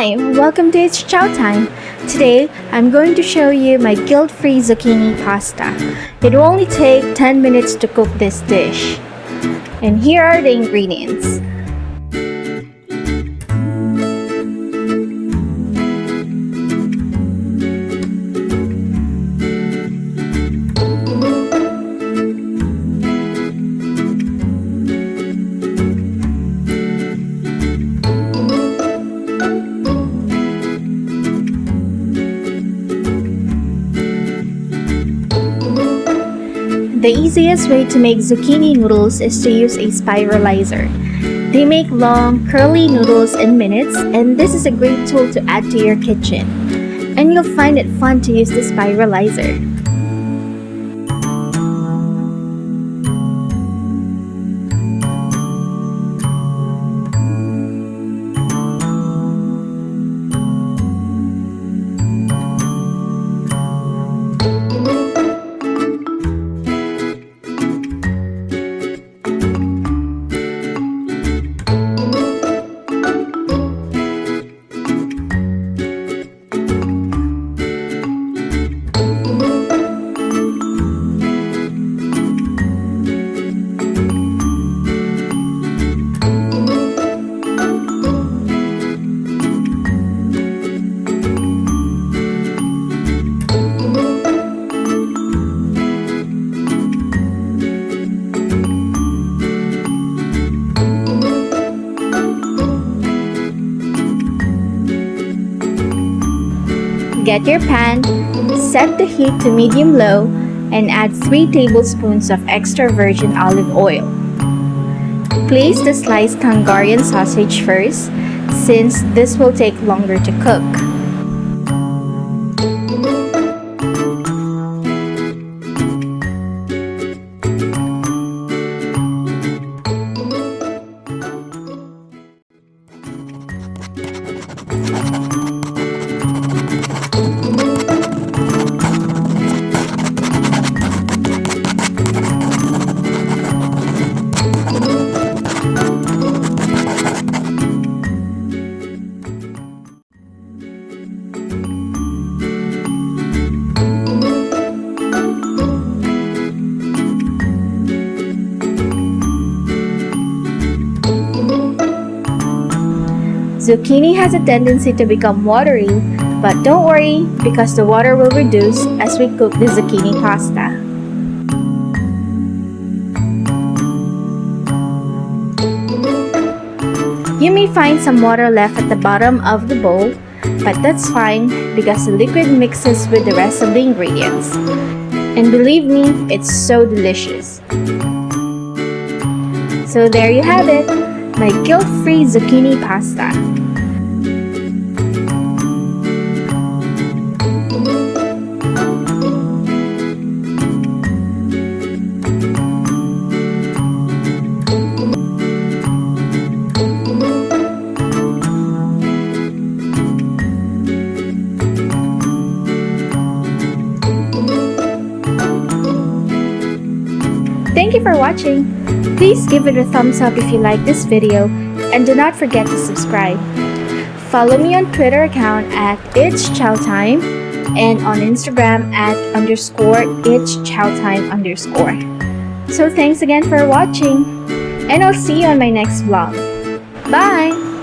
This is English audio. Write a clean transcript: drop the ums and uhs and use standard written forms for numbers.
Hi, welcome to It's Chowtime. Today, I'm going to show you my guilt-free zucchini pasta. It will only take 10 minutes to cook this dish. And here are the ingredients. The easiest way to make zucchini noodles is to use a spiralizer. They make long, curly noodles in minutes, and this is a great tool to add to your kitchen. And you'll find it fun to use the spiralizer. Get your pan, set the heat to medium-low, and add 3 tablespoons of extra virgin olive oil. Place the sliced Hungarian sausage first, since this will take longer to cook. Zucchini has a tendency to become watery, but don't worry because the water will reduce as we cook the zucchini pasta. You may find some water left at the bottom of the bowl, but that's fine because the liquid mixes with the rest of the ingredients. And believe me, it's so delicious. So there you have it, my guilt-free zucchini pasta. Thank you for watching. Please give it a thumbs up if you like this video and do not forget to subscribe. Follow me on Twitter account at It's Chowtime and on Instagram at _It's Chowtime _. So thanks again for watching and I'll see you on my next vlog. Bye!